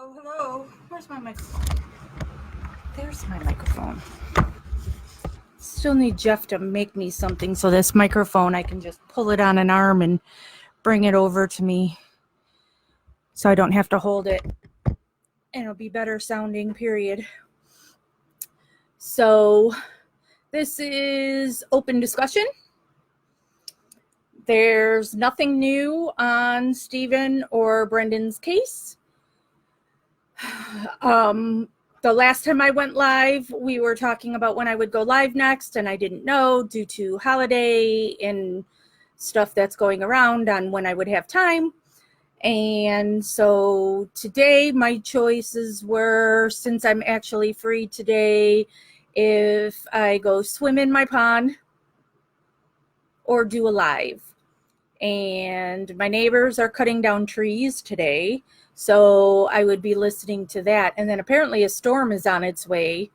Hello, hello. Where's my microphone? There's my microphone. Still need Jeff to make me something so this microphone, I can just pull it on an arm and bring it over to me so I don't have to hold it. And it'll be better sounding, period. So this is open discussion. There's nothing new on Stephen or Brendan's case. The last time I went live, we were talking about when I would go live next, and I didn't know due to holiday and stuff that's going around on when I would have time. And so today my choices were, since I'm actually free today, if I go swim in my pond or do a live. And my neighbors are cutting down trees today, so I would be listening to that. And then apparently a storm is on its way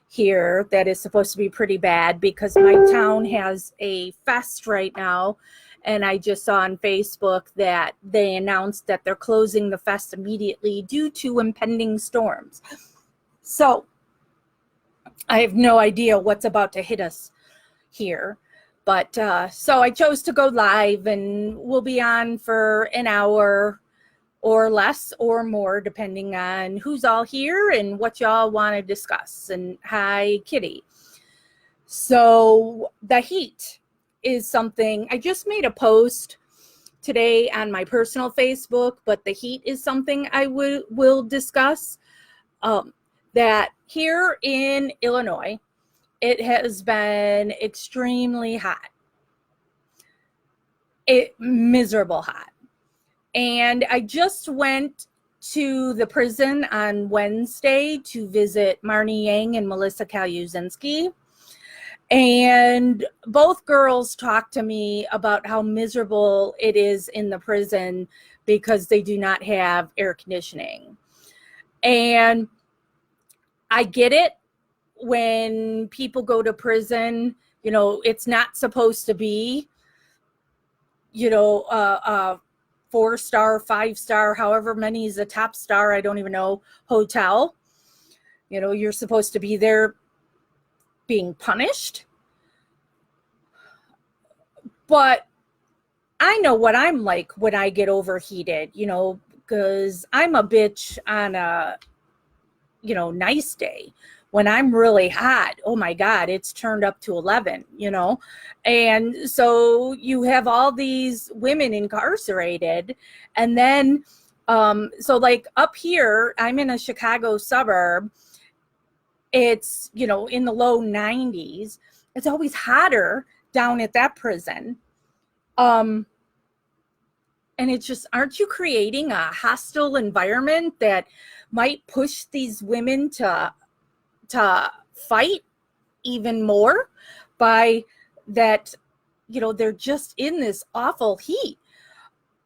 here that is supposed to be pretty bad because my town has a fest right now. And I just saw on Facebook that they announced that they're closing the fest immediately due to impending storms. So I have no idea what's about to hit us here. But so I chose to go live, and we'll be on for an hour or less or more, depending on who's all here and what y'all want to discuss. And hi, Kitty. So the heat is something, I just made a post today on my personal Facebook, but the heat is something I will discuss. That here in Illinois, it has been extremely hot. Miserable hot. And I just went to the prison on Wednesday to visit Marnie Yang and Melissa Kaluzinski. And both girls talked to me about how miserable it is in the prison because they do not have air conditioning. And I get it. When people go to prison, you know, it's not supposed to be, you know, 4-star, 5-star, however many is a top star, I don't even know, hotel. You know, you're supposed to be there being punished. But I know what I'm like when I get overheated, you know, because I'm a bitch on a, you know, nice day. When I'm really hot, oh my God, it's turned up to 11, you know? And so you have all these women incarcerated. And then, so like up here, I'm in a Chicago suburb. It's, you know, in the low 90s. It's always hotter down at that prison. And it's just, aren't you creating a hostile environment that might push these women to fight even more by that, you know, they're just in this awful heat.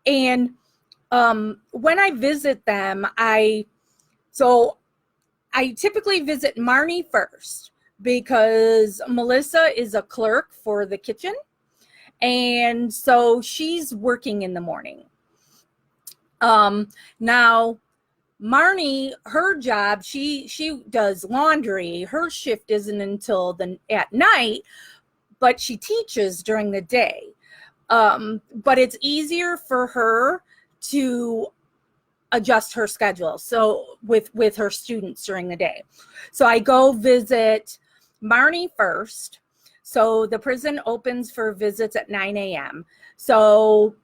And when I visit them, I typically visit Marnie first because Melissa is a clerk for the kitchen. And so she's working in the morning. Now, Marnie, her job, she does laundry. Her shift isn't until at night, but she teaches during the day. But it's easier for her to adjust her schedule. So with her students during the day. So I go visit Marnie first. So the prison opens for visits at 9 a.m. So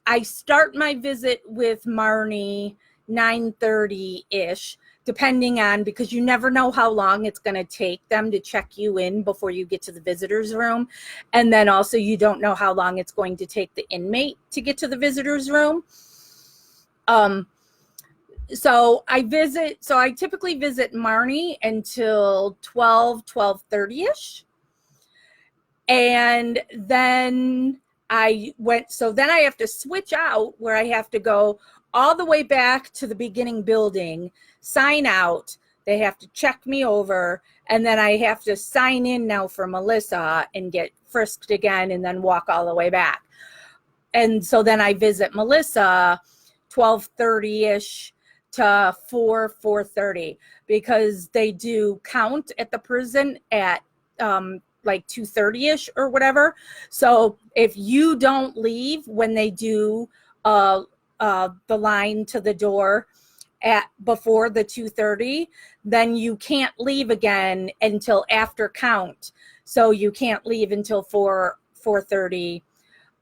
I start my visit with Marnie 9:30-ish, depending on, because you never know how long it's going to take them to check you in before you get to the visitor's room. And then also you don't know how long it's going to take the inmate to get to the visitor's room. So I typically visit Marnie until 12:30-ish. And then then I have to switch out where I have to go all the way back to the beginning building, sign out. They have to check me over, and then I have to sign in now for Melissa and get frisked again and then walk all the way back. And so then I visit Melissa 12:30-ish to 4:30, because they do count at the prison at like 2:30ish or whatever. So if you don't leave when they do the line to the door at before the 2:30, then you can't leave again until after count. So you can't leave until 4:30.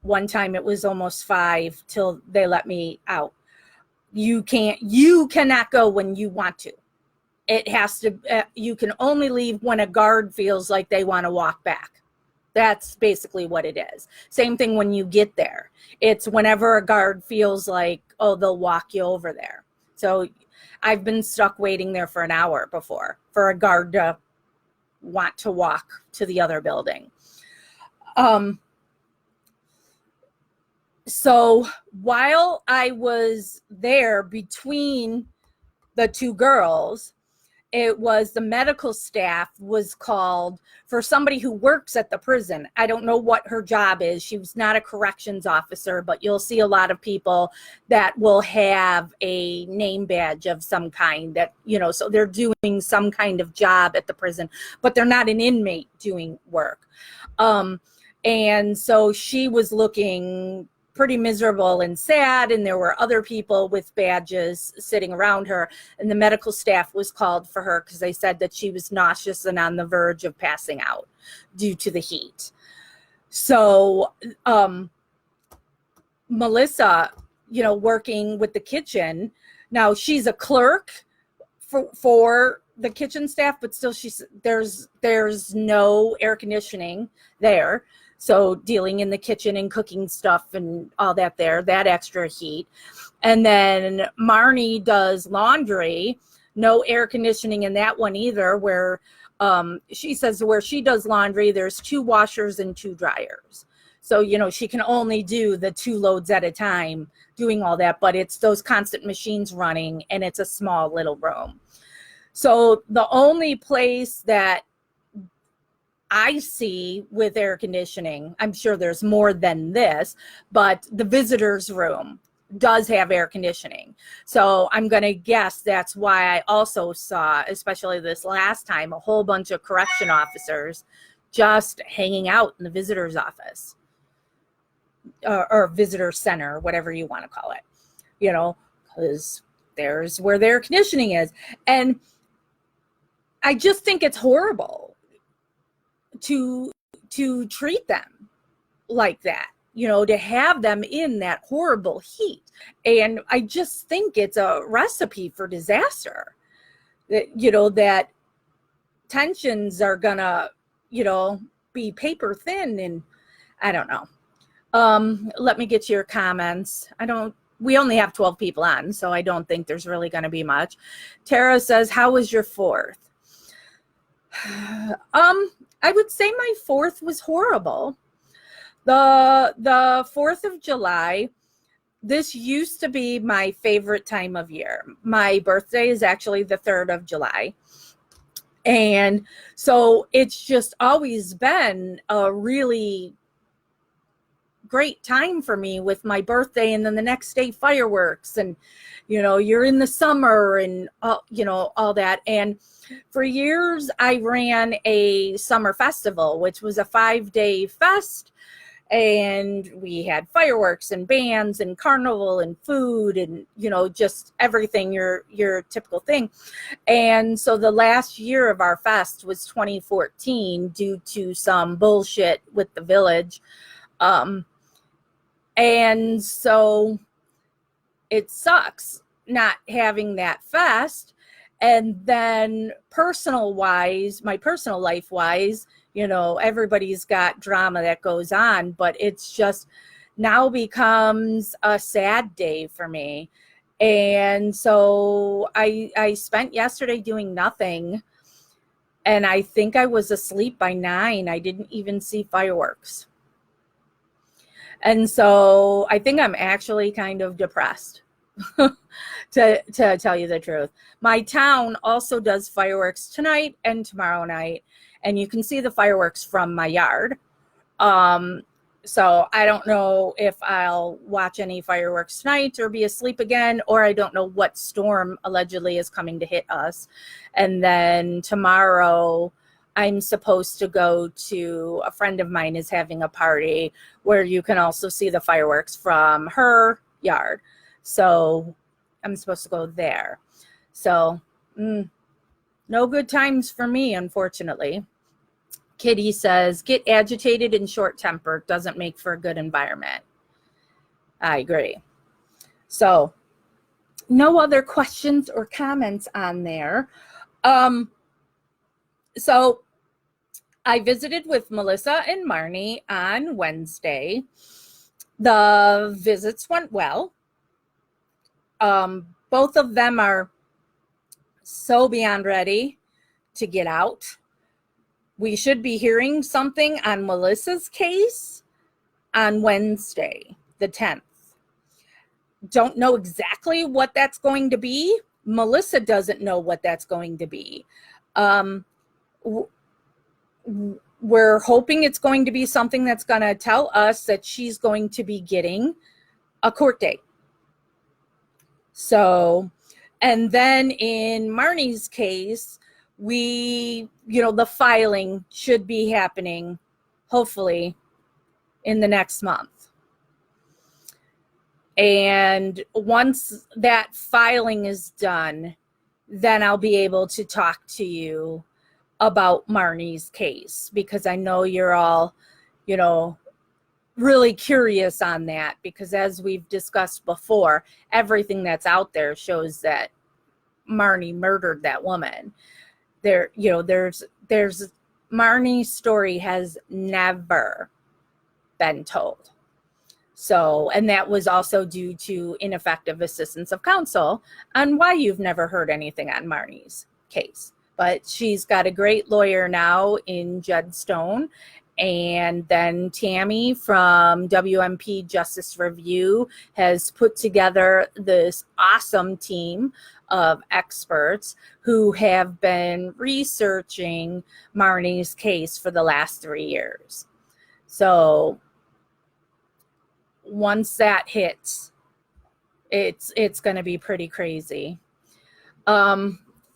One time it was almost 5 till they let me out. You cannot go when you want to. It has to, you can only leave when a guard feels like they want to walk back. That's basically what it is. Same thing when you get there. It's whenever a guard feels like, oh, they'll walk you over there. So I've been stuck waiting there for an hour before for a guard to want to walk to the other building. So while I was there between the two girls, it was the medical staff was called for somebody who works at the prison. I don't know what her job is. She was not a corrections officer, but you'll see a lot of people that will have a name badge of some kind that, you know, so they're doing some kind of job at the prison, but they're not an inmate doing work. And so she was looking pretty miserable and sad, and there were other people with badges sitting around her, and the medical staff was called for her because they said that she was nauseous and on the verge of passing out due to the heat. So Melissa, you know, working with the kitchen, now she's a clerk for the kitchen staff, but still there's no air conditioning there. So dealing in the kitchen and cooking stuff and all that there, that extra heat. And then Marnie does laundry, no air conditioning in that one either, where she says where she does laundry, there's 2 washers and 2 dryers. So, you know, she can only do the 2 loads at a time doing all that, but it's those constant machines running and it's a small little room. So the only place that I see with air conditioning, I'm sure there's more than this, but the visitors room does have air conditioning. So I'm going to guess that's why I also saw, especially this last time, a whole bunch of correction officers just hanging out in the visitor's office or visitor center, whatever you want to call it, you know, because there's where the air conditioning is. And I just think it's horrible to treat them like that, you know, to have them in that horrible heat. And I just think it's a recipe for disaster, that, you know, that tensions are gonna, you know, be paper thin. And I don't know. Let me get to your comments. We only have 12 people on, so I don't think there's really going to be much. Tara says, how was your 4th? I would say my 4th was horrible. The 4th of July, this used to be my favorite time of year. My birthday is actually the 3rd of July. And so it's just always been a really great time for me with my birthday, and then the next day fireworks, and, you know, you're in the summer and you know, all that. And for years I ran a summer festival, which was a 5-day fest, and we had fireworks and bands and carnival and food and, you know, just everything, your typical thing. And so the last year of our fest was 2014 due to some bullshit with the village. And so it sucks not having that fest. And then personal wise, my personal life wise, you know, everybody's got drama that goes on, but it's just now becomes a sad day for me. And so I spent yesterday doing nothing. And I think I was asleep by 9. I didn't even see fireworks. And so I think I'm actually kind of depressed, to tell you the truth. My town also does fireworks tonight and tomorrow night, and you can see the fireworks from my yard. So I don't know if I'll watch any fireworks tonight or be asleep again, or I don't know what storm allegedly is coming to hit us. And then tomorrow I'm supposed to go to, a friend of mine is having a party where you can also see the fireworks from her yard. So I'm supposed to go there. So no good times for me, unfortunately. Kitty says, get agitated and short-tempered doesn't make for a good environment. I agree. So no other questions or comments on there. So I visited with Melissa and Marnie on Wednesday. The visits went well. Both of them are so beyond ready to get out. We should be hearing something on Melissa's case on Wednesday, the 10th. Don't know exactly what that's going to be. Melissa doesn't know what that's going to be. We're hoping it's going to be something that's going to tell us that she's going to be getting a court date. So, and then in Marnie's case, the filing should be happening hopefully in the next month. And once that filing is done, then I'll be able to talk to you about Marnie's case, because I know you're all, really curious on that, because as we've discussed before, everything that's out there shows that Marnie murdered that woman. There's Marnie's story has never been told. So, and that was also due to ineffective assistance of counsel on why you've never heard anything on Marnie's case. But she's got a great lawyer now in Judd Stone. And then Tammy from WMP Justice Review has put together this awesome team of experts who have been researching Marnie's case for the last 3 years. So once that hits, it's going to be pretty crazy.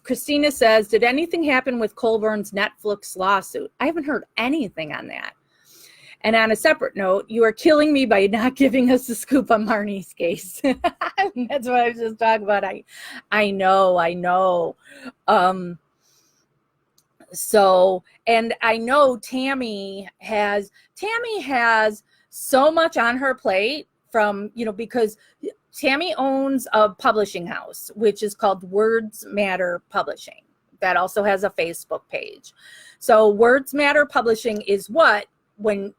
Christina says, did anything happen with Colburn's Netflix lawsuit? I haven't heard anything on that. And on a separate note, you are killing me by not giving us the scoop on Marnie's case. That's what I was just talking about. I know. So, and I know Tammy has so much on her plate from, because Tammy owns a publishing house, which is called Words Matter Publishing. That also has a Facebook page. So Words Matter Publishing is when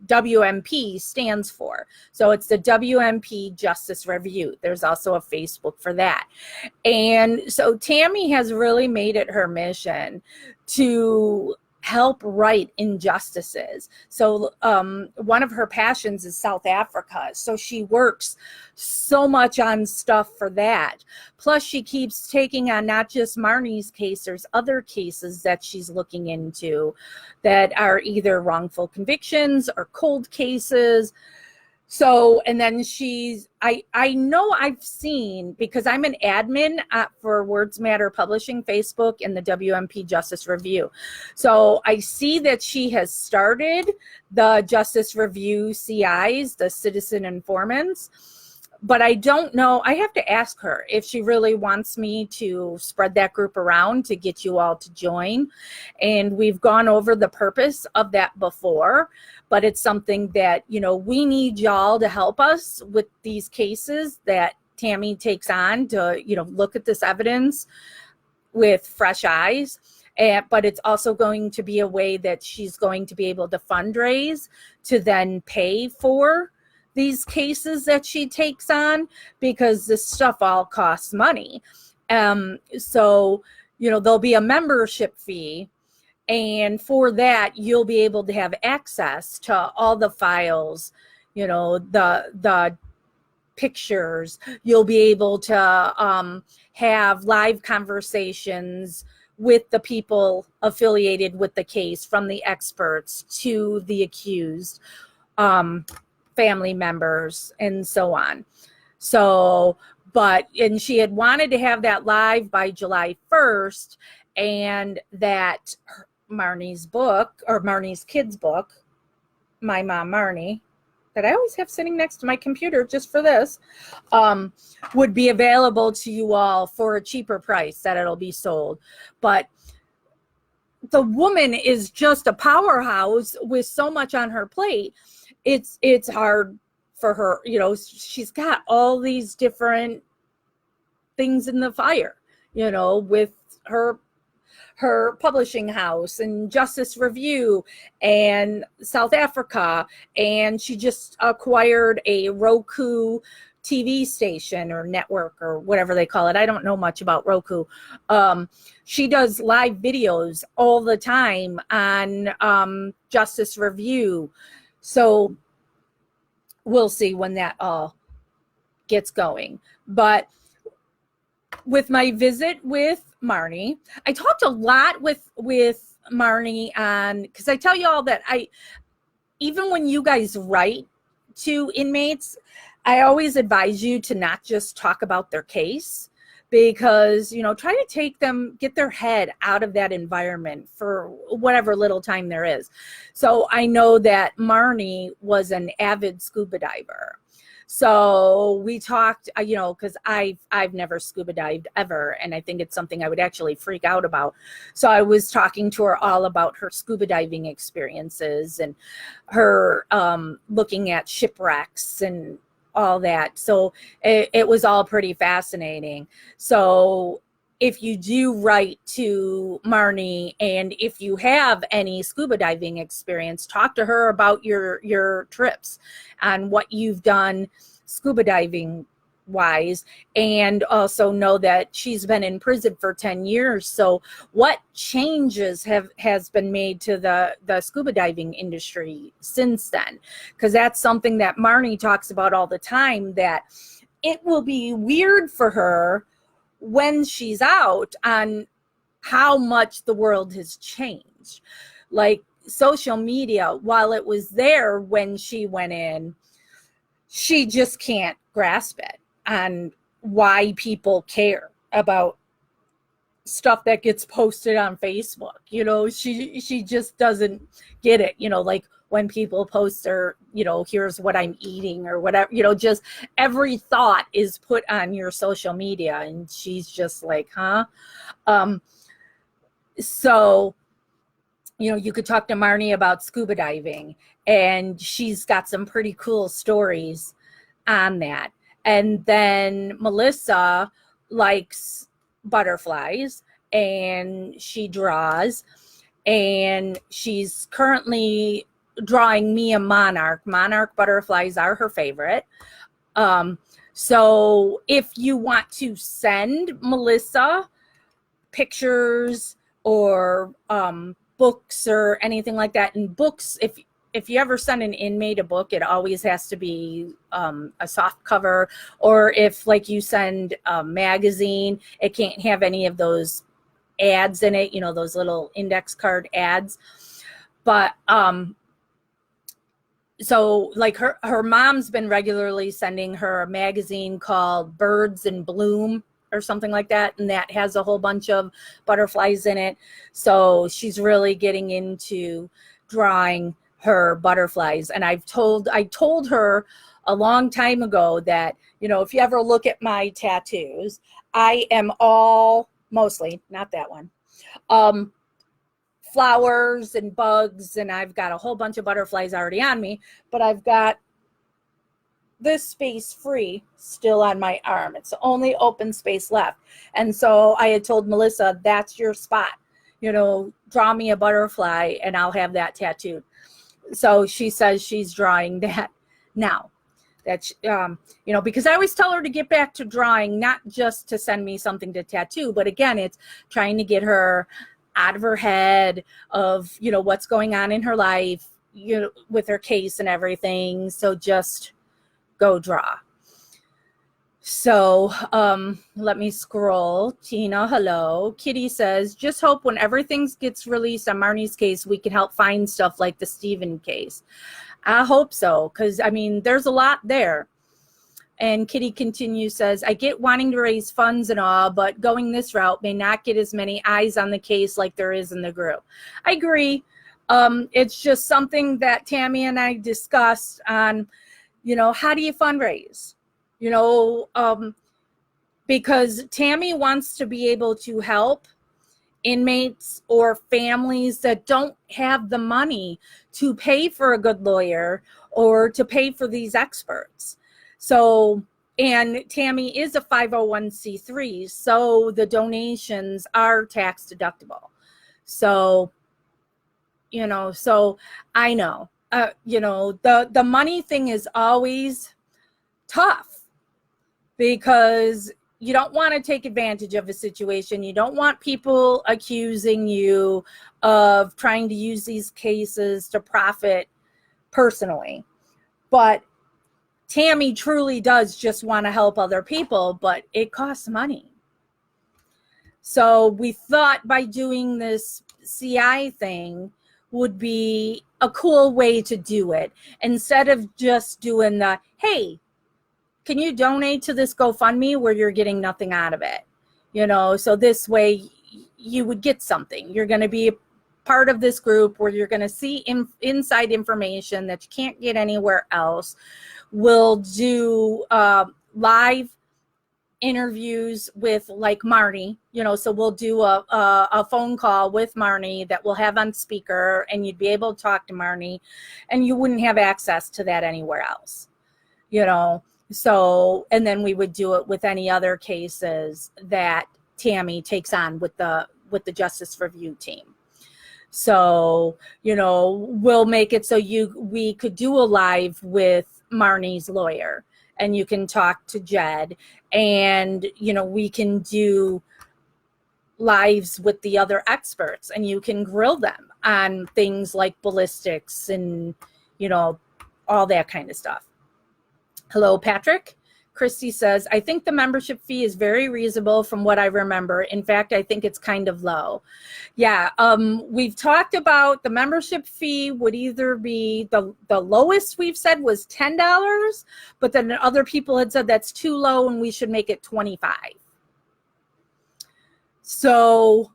WMP stands for. So it's the WMP Justice Review. There's also a Facebook for that. And so Tammy has really made it her mission to help right injustices. So one of her passions is South Africa. So she works so much on stuff for that. Plus she keeps taking on not just Marnie's case, there's other cases that she's looking into that are either wrongful convictions or cold cases. So, and then I know I've seen, because I'm an admin for Words Matter Publishing Facebook and the WMP Justice Review. So I see that she has started the Justice Review CIs, the citizen informants, but I don't know. I have to ask her if she really wants me to spread that group around to get you all to join. And we've gone over the purpose of that before, but it's something that, we need y'all to help us with these cases that Tammy takes on to, look at this evidence with fresh eyes. But it's also going to be a way that she's going to be able to fundraise to then pay for these cases that she takes on, because this stuff all costs money. So, there'll be a membership fee. And for that, you'll be able to have access to all the files, the pictures. You'll be able to have live conversations with the people affiliated with the case, from the experts to the accused. family members and so on. So, and she had wanted to have that live by July 1st, and that Marnie's book, or Marnie's kids book, My Mom Marnie, that I always have sitting next to my computer just for this, would be available to you all for a cheaper price, that it'll be sold. But the woman is just a powerhouse with so much on her plate. It's hard for her, you know, she's got all these different things in the fire, you know, with her publishing house and Justice Review and South Africa, and she just acquired a Roku TV station or network or whatever they call it. I don't know much about Roku. She does live videos all the time on Justice Review. So we'll see when that all gets going. But with my visit with Marnie, I talked a lot with Marnie on, because I tell you all that even when you guys write to inmates, I always advise you to not just talk about their case, because, you know, try to get their head out of that environment for whatever little time there is. So I know that Marnie was an avid scuba diver. So we talked, you know, because I've never scuba dived ever, and I think it's something I would actually freak out about. So I was talking to her all about her scuba diving experiences and her looking at shipwrecks and all that. So it was all pretty fascinating. So if you do write to Marnie, and if you have any scuba diving experience, talk to her about your trips and what you've done scuba diving wise, and also know that she's been in prison for 10 years. So what changes has been made to the scuba diving industry since then? Because that's something that Marnie talks about all the time, that it will be weird for her when she's out on how much the world has changed. Like social media, while it was there when she went in, she just can't grasp it on why people care about stuff that gets posted on Facebook. You know, she just doesn't get it. You know, like when people post their, you know, here's what I'm eating or whatever, you know, just every thought is put on your social media, and she's just like, huh? So, you know, you could talk to Marnie about scuba diving, and she's got some pretty cool stories on that. And then Melissa likes butterflies, and she draws, and she's currently drawing me a monarch. Monarch butterflies are her favorite. So if you want to send Melissa pictures or books or anything like that, and books, if you ever send an inmate a book, it always has to be a soft cover, or if like you send a magazine, it can't have any of those ads in it, you know, those little index card ads. But so like her mom's been regularly sending her a magazine called Birds in Bloom or something like that, and that has a whole bunch of butterflies in it. So she's really getting into drawing her butterflies. And I told her a long time ago that, you know, if you ever look at my tattoos, I am all, mostly, not that one, flowers and bugs, and I've got a whole bunch of butterflies already on me, but I've got this space free still on my arm. It's the only open space left. And so I had told Melissa, that's your spot, you know, draw me a butterfly and I'll have that tattooed. So she says she's drawing that now. That you know, because I always tell her to get back to drawing, not just to send me something to tattoo, but again, it's trying to get her out of her head of, you know, what's going on in her life, you know, with her case and everything. So just go draw. So let me scroll. Tina, hello. Kitty says, just hope when everything gets released on Marnie's case, we can help find stuff like the Stephen case. I hope so, because I mean, there's a lot there. And Kitty continues, says, I get wanting to raise funds and all, but going this route may not get as many eyes on the case like there is in the group. I agree. It's just something that Tammy and I discussed on, how do you fundraise? Because Tammy wants to be able to help inmates or families that don't have the money to pay for a good lawyer or to pay for these experts. So, and Tammy is a 501c3, so the donations are tax deductible. So, so I know, the money thing is always tough because you don't want to take advantage of a situation. You don't want people accusing you of trying to use these cases to profit personally. But Tammy truly does just want to help other people, but it costs money. So we thought by doing this CI thing would be a cool way to do it. Instead of just doing the, hey, can you donate to this GoFundMe where you're getting nothing out of it? So this way you would get something. You're going to be a part of this group where you're going to see inside information that you can't get anywhere else. We'll do live interviews with like Marnie, so we'll do a phone call with Marnie that we'll have on speaker, and you'd be able to talk to Marnie, and you wouldn't have access to that anywhere else, So, and then we would do it with any other cases that Tammy takes on with the Justice Review team. So, we'll make it so we could do a live with Marnie's lawyer, and you can talk to Jed, and, we can do lives with the other experts, and you can grill them on things like ballistics and, all that kind of stuff. Hello, Patrick. Christy says, I think the membership fee is very reasonable from what I remember. In fact, I think it's kind of low. Yeah, we've talked about the membership fee would either be the lowest we've said was $10, but then other people had said that's too low and we should make it $25. So,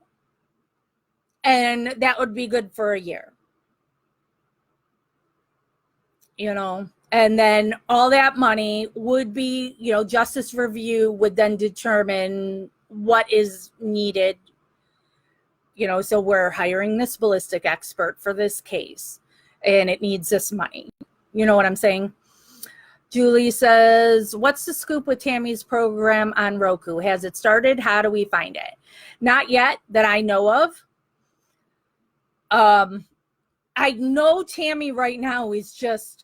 and that would be good for a year. And then all that money would be, Justice Review would then determine what is needed. So we're hiring this ballistic expert for this case, and it needs this money. You know what I'm saying? Julie says, what's the scoop with Tammy's program on Roku? Has it started? How do we find it? Not yet that I know of. I know Tammy right now is just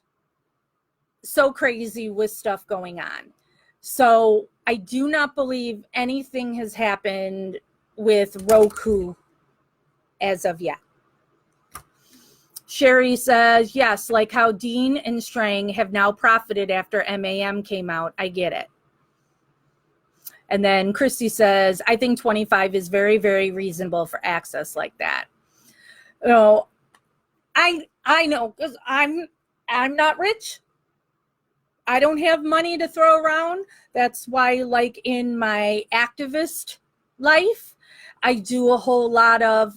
so crazy with stuff going on. So I do not believe anything has happened with Roku as of yet. Sherry says, yes, like how Dean and Strang have now profited after MAM came out. I get it. And then Christy says, I think 25 is very, very reasonable for access like that. I know, because I'm not rich. I don't have money to throw around. That's why, like in my activist life, I do a whole lot of,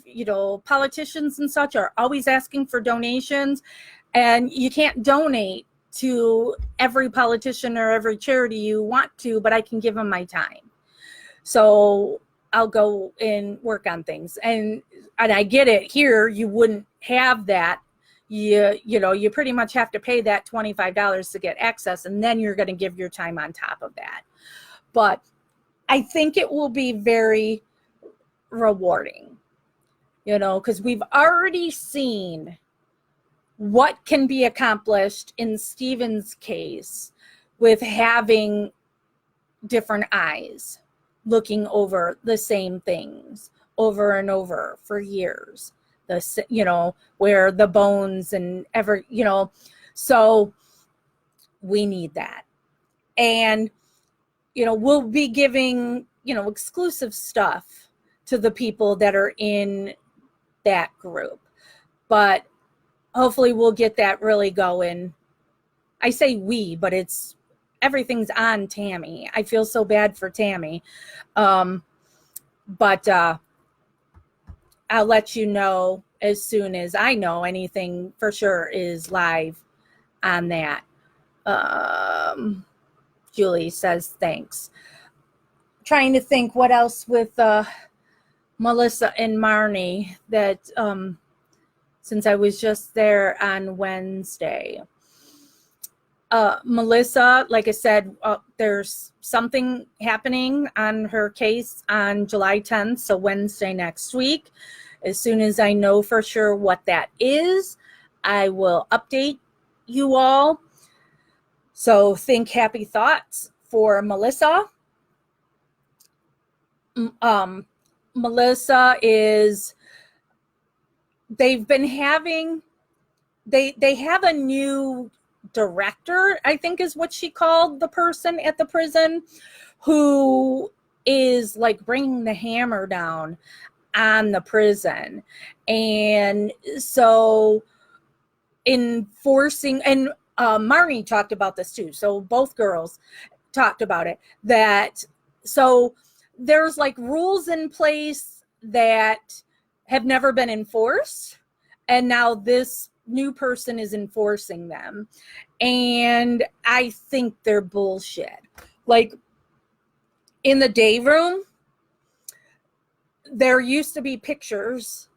politicians and such are always asking for donations, and you can't donate to every politician or every charity you want to, but I can give them my time. So I'll go and work on things. And I get it. Here, you wouldn't have that. You pretty much have to pay that $25 to get access, and then you're going to give your time on top of that. But I think it will be very rewarding, because we've already seen what can be accomplished in Stephen's case with having different eyes looking over the same things over and over for years. Where the bones and so we need that. And, we'll be giving, exclusive stuff to the people that are in that group. But hopefully we'll get that really going. I say we, but everything's on Tammy. I feel so bad for Tammy. But I'll let you know as soon as I know anything for sure is live on that. Julie says thanks. Trying to think what else with Melissa and Marnie that since I was just there on Wednesday. Melissa, like I said, there's something happening on her case on July 10th, so Wednesday next week. As soon as I know for sure what that is, I will update you all. So think happy thoughts for Melissa. Melissa they've been having, they have a new director, I think is what she called the person at the prison, who is like bringing the hammer down on the prison. And so enforcing, and Marnie talked about this too. So both girls talked about it, that so there's like rules in place that have never been enforced. And now this new person is enforcing them. And I think they're bullshit. Like in the day room, there used to be pictures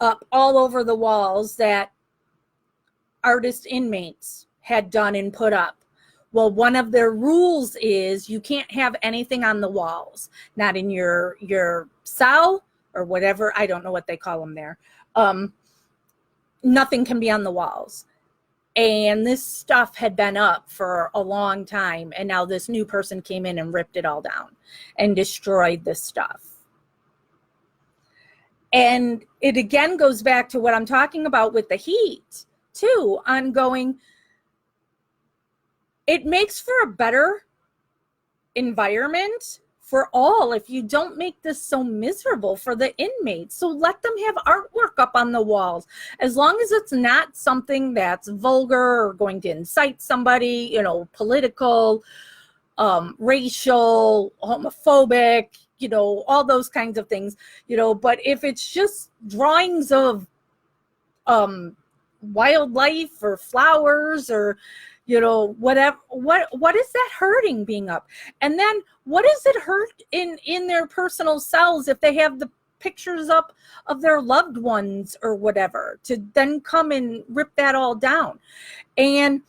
up all over the walls that artist inmates had done and put up. Well, one of their rules is you can't have anything on the walls, not in your cell or whatever. I don't know what they call them there. Nothing can be on the walls. And this stuff had been up for a long time. And now this new person came in and ripped it all down and destroyed this stuff. And it again goes back to what I'm talking about with the heat too, ongoing. It makes for a better environment for all if you don't make this so miserable for the inmates. So let them have artwork up on the walls, as long as it's not something that's vulgar or going to incite somebody, political, racial, homophobic, all those kinds of things, but if it's just drawings of wildlife or flowers or whatever, what is that hurting being up? And then what does it hurt in their personal cells if they have the pictures up of their loved ones or whatever, to then come and rip that all down? And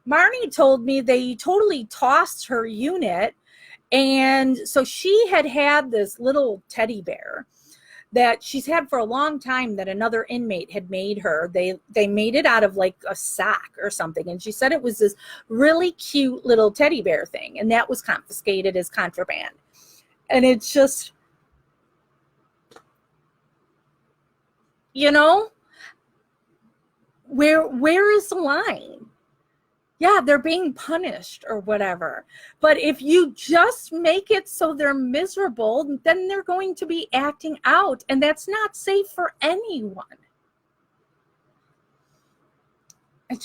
Marnie told me they totally tossed her unit. And so she had this little teddy bear that she's had for a long time that another inmate had made her. They made it out of like a sock or something. And she said it was this really cute little teddy bear thing. And that was confiscated as contraband. And it's just, where is the line? Yeah, they're being punished or whatever. But if you just make it so they're miserable, then they're going to be acting out. And that's not safe for anyone. I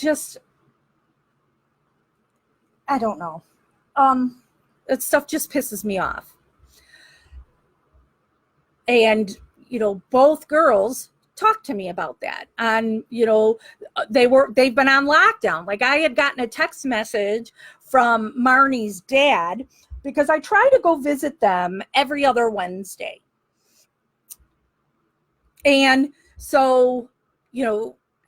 don't know. That stuff just pisses me off. And, both girls talked to me about that. And they've been on lockdown. Like I had gotten a text message from Marnie's dad, because I try to go visit them every other Wednesday. And so,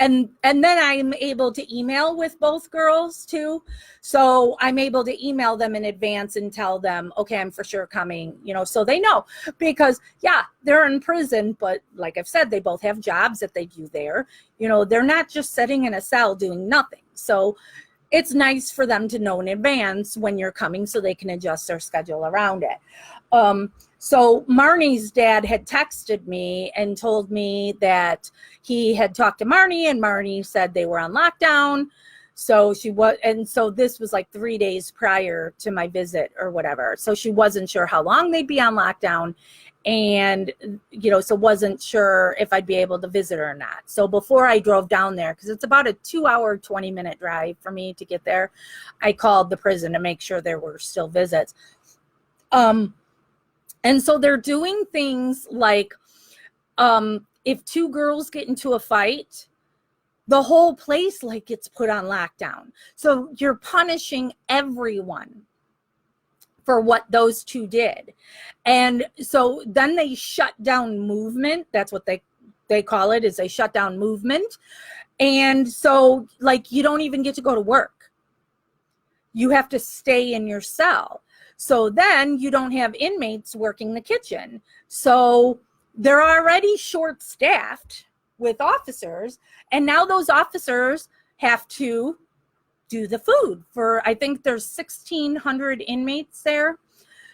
and then I'm able to email with both girls too. So I'm able to email them in advance and tell them, okay, I'm for sure coming, so they know, because they're in prison, but like I've said, they both have jobs that they do there. They're not just sitting in a cell doing nothing. So it's nice for them to know in advance when you're coming so they can adjust their schedule around it. So Marnie's dad had texted me and told me that he had talked to Marnie, and Marnie said they were on lockdown. So so this was like 3 days prior to my visit or whatever. So she wasn't sure how long they'd be on lockdown. And, so wasn't sure if I'd be able to visit her or not. So before I drove down there, because it's about a 2-hour, 20-minute drive for me to get there, I called the prison to make sure there were still visits. And so they're doing things like, if two girls get into a fight, the whole place gets put on lockdown. So you're punishing everyone for what those two did. And so then they shut down movement. That's what they call it, is they shut down movement. And so you don't even get to go to work. You have to stay in your cell. So then you don't have inmates working the kitchen. So they're already short-staffed with officers. And now those officers have to do the food for, I think there's 1,600 inmates there.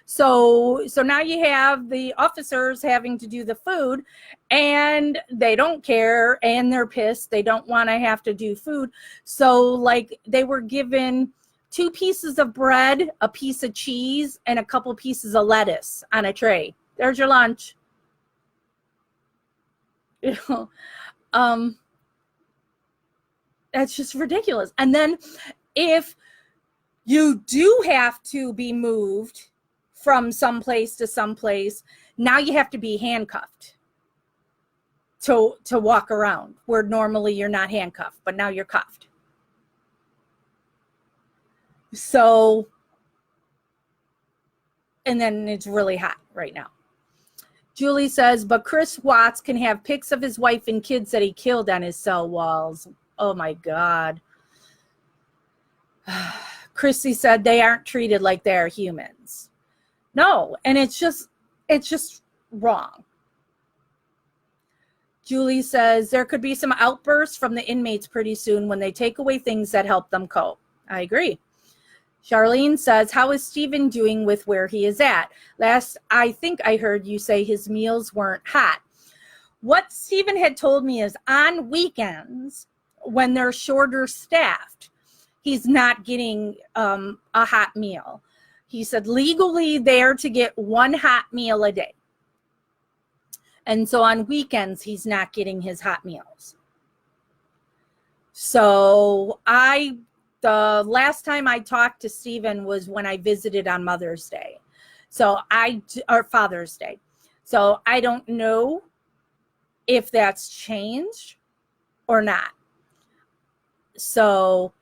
So now you have the officers having to do the food, and they don't care, and they're pissed. They don't want to have to do food. So they were given 2 pieces of bread, a piece of cheese, and a couple pieces of lettuce on a tray. There's your lunch. That's just ridiculous. And then if you do have to be moved from someplace to someplace, now you have to be handcuffed to walk around, where normally you're not handcuffed, but now you're cuffed. So, and then it's really hot right now. Julie says, but Chris Watts can have pics of his wife and kids that he killed on his cell walls. Oh my God. Chrissy said they aren't treated like they're humans. No, and it's just wrong. Julie says there could be some outbursts from the inmates pretty soon when they take away things that help them cope. I agree. Charlene says, how is Stephen doing with where he is at? Last, I think I heard you say his meals weren't hot. What Stephen had told me is on weekends, when they're shorter staffed, he's not getting a hot meal. He said legally they're to get 1 hot meal a day. And so on weekends, he's not getting his hot meals. So the last time I talked to Stephen was when I visited on Mother's Day. Or Father's Day. So I don't know if that's changed or not. So,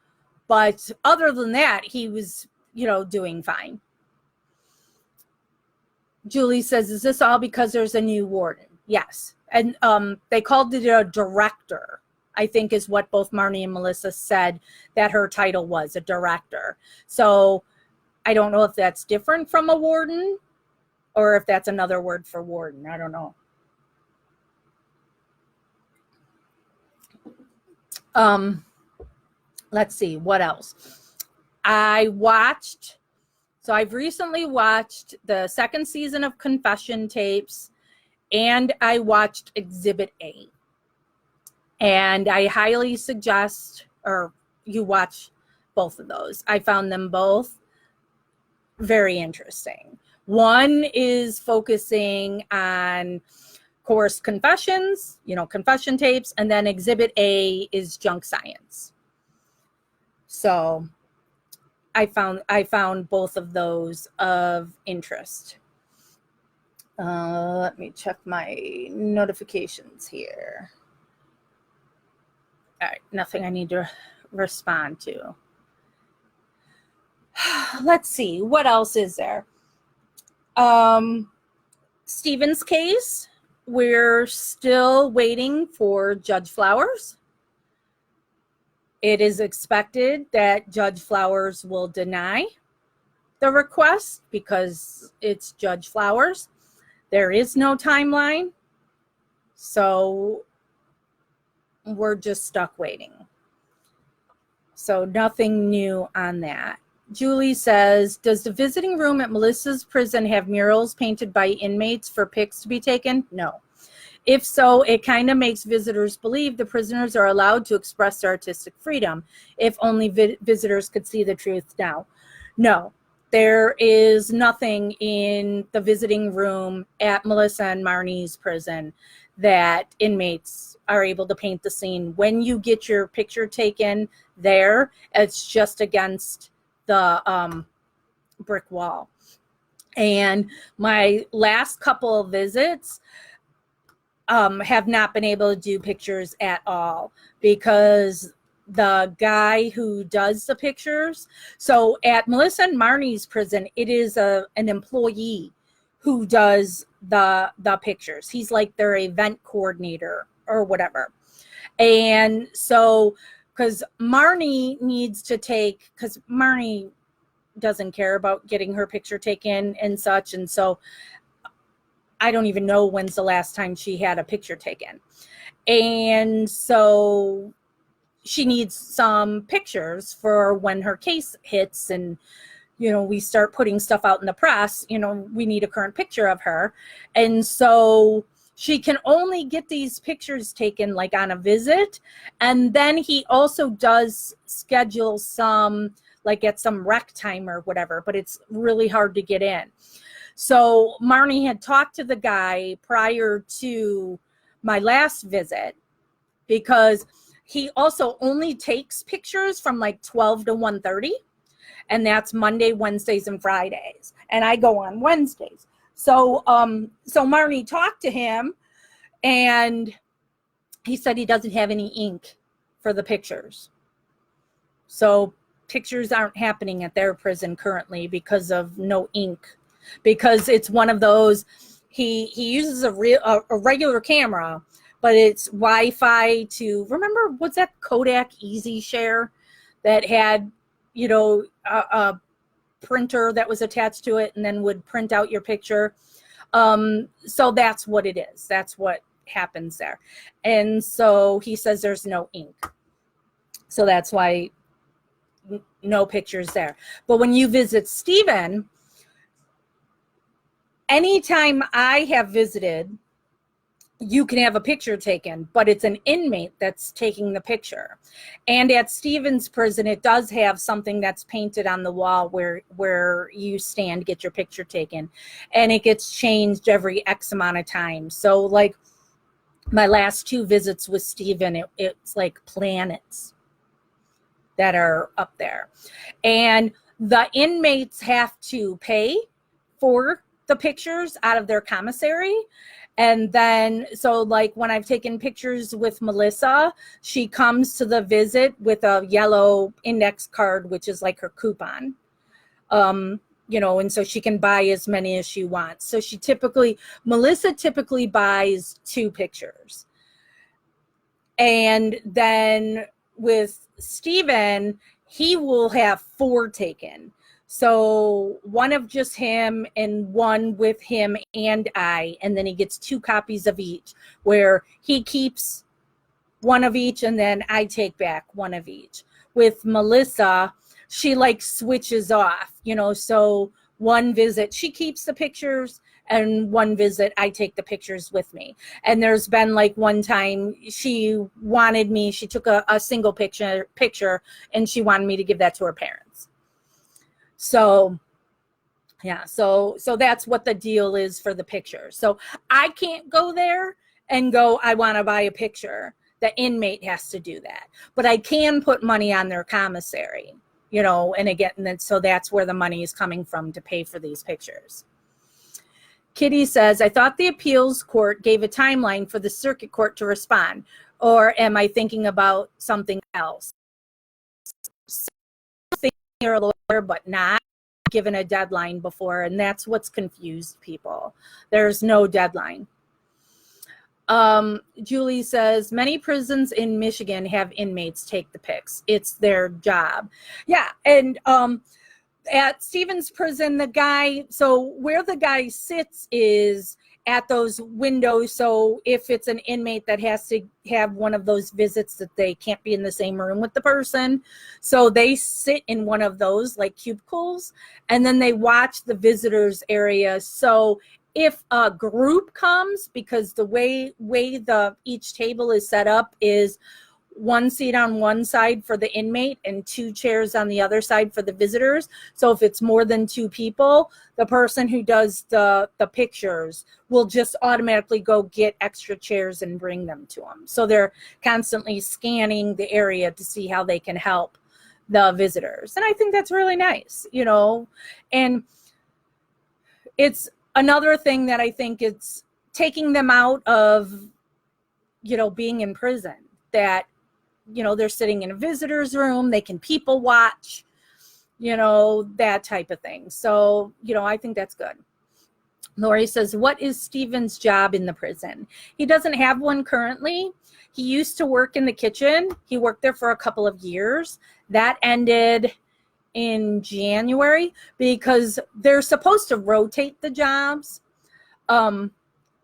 but other than that, he was, doing fine. Julie says, is this all because there's a new warden? Yes. And they called it a director, I think is what both Marnie and Melissa said that her title was, a director. So I don't know if that's different from a warden or if that's another word for warden. I don't know. Let's see, what else? I've recently watched the 2nd season of Confession Tapes, and I watched Exhibit A. And I highly suggest, or you watch both of those. I found them both very interesting. One is focusing on course confessions, confession tapes, and then Exhibit A is junk science. So I found both of those of interest. Let me check my notifications here. All right, nothing I need to respond to. Let's see, what else is there? Stephen's case, we're still waiting for Judge Flowers. It is expected that Judge Flowers will deny the request because it's Judge Flowers. There is no timeline, so we're just stuck waiting. So nothing new on that. Julie says, does the visiting room at Melissa's prison have murals painted by inmates for pics to be taken? No. If so, it kind of makes visitors believe the prisoners are allowed to express their artistic freedom. If only visitors could see the truth now. No, There is nothing in the visiting room at Melissa and Marnie's prison that inmates are able to paint the scene. When you get your picture taken there, it's just against the brick wall. And my last couple of visits have not been able to do pictures at all because the guy who does the pictures, so at Melissa and Marnie's prison, it is an employee who does the pictures. He's like their event coordinator or whatever. And so, because Marnie needs to take, because Marnie doesn't care about getting her picture taken and such. And so I don't even know when's the last time she had a picture taken. And so she needs some pictures for when her case hits and, you know, we start putting stuff out in the press, you know, we need a current picture of her. And so she can only get these pictures taken like on a visit. And then he also does schedule some, like at some rec time or whatever, but it's really hard to get in. So Marnie had talked to the guy prior to my last visit because he also only takes pictures from like 12 to 1:30, and that's Monday, Wednesdays, and Fridays. And I go on Wednesdays. So Marnie talked to him, and he said he doesn't have any ink for the pictures. So pictures aren't happening at their prison currently because of no ink. Because it's one of those, he uses a regular camera, but it's Wi-Fi to, remember, what's that Kodak Easy Share that had, you know, a printer that was attached to it and then would print out your picture. So that's what it is. That's what happens there. And so he says there's no ink. So that's why no pictures there. But when you visit Stephen, anytime I have visited, you can have a picture taken, but it's an inmate that's taking the picture. And at Stephen's prison, it does have something that's painted on the wall where you stand, get your picture taken. And it gets changed every X amount of time. So like my last 2 visits with Stephen, it's like planets that are up there. And the inmates have to pay for the pictures out of their commissary. And then, so like when I've taken pictures with Melissa, she comes to the visit with a yellow index card, which is like her coupon. You know, and so she can buy as many as she wants. So Melissa typically buys 2 pictures. And then with Stephen, he will have 4 taken. So 1 of just him and 1 with him and I, and then he gets 2 copies of each, where he keeps 1 of each and then I take back 1 of each. With Melissa, she like switches off, you know, so 1 visit she keeps the pictures and 1 visit I take the pictures with me. And there's been like one time she took a single picture and she wanted me to give that to her parents. So yeah, so that's what the deal is for the picture. So I can't go there and go, I want to buy a picture. The inmate has to do that. But I can put money on their commissary, you know, and again, so that's where the money is coming from to pay for these pictures. Kitty says, I thought the appeals court gave a timeline for the circuit court to respond, or am I thinking about something else? You're a lawyer, but not given a deadline before, and that's what's confused people. There's no deadline. Julie says, many prisons in Michigan have inmates take the pics. It's their job. Yeah, and at Stephen's prison, where the guy sits is at those windows. So if it's an inmate that has to have one of those visits that they can't be in the same room with the person, so they sit in one of those like cubicles, and then they watch the visitors area. So if a group comes, because the way each table is set up is one seat on one side for the inmate and 2 chairs on the other side for the visitors. So if it's more than 2 people, the person who does the pictures will just automatically go get extra chairs and bring them to them. So they're constantly scanning the area to see how they can help the visitors. And I think that's really nice, you know. And it's another thing that I think it's taking them out of, you know, being in prison, that, you know, they're sitting in a visitor's room, they can people watch, you know, that type of thing. So, you know, I think that's good. Lori says, what is Steven's job in the prison? He doesn't have one currently. He used to work in the kitchen. He worked there for a couple of years. That ended in January because they're supposed to rotate the jobs.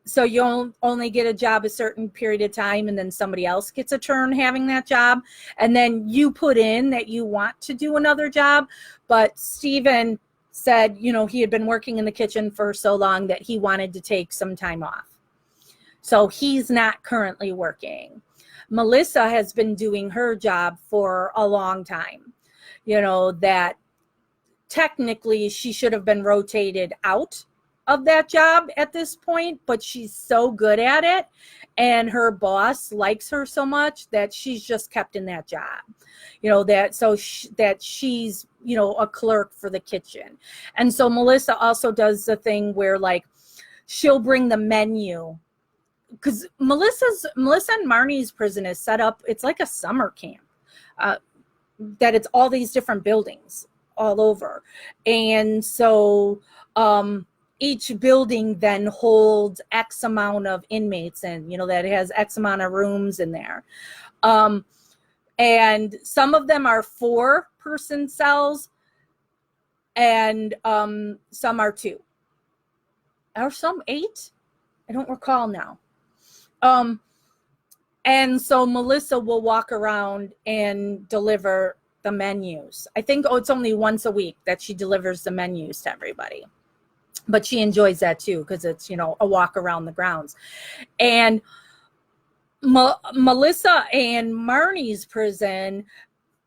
So you'll only get a job a certain period of time, and then somebody else gets a turn having that job. And then you put in that you want to do another job. But Steven said, you know, he had been working in the kitchen for so long that he wanted to take some time off. So he's not currently working. Melissa has been doing her job for a long time. You know, that technically she should have been rotated out of that job at this point, but she's so good at it and her boss likes her so much that she's just kept in that job, you know, that so that she's, you know, a clerk for the kitchen. And so Melissa also does the thing where, like, she'll bring the menu, because Melissa and Marnie's prison is set up, it's like a summer camp, that it's all these different buildings all over. And so each building then holds X amount of inmates, and, you know, that it has X amount of rooms in there. And some of them are 4-person cells, and some are 2. Are some 8? I don't recall now. And so Melissa will walk around and deliver the menus. I think, it's only once a week that she delivers the menus to everybody. But she enjoys that too, because it's, you know, a walk around the grounds. And Melissa and Marnie's prison,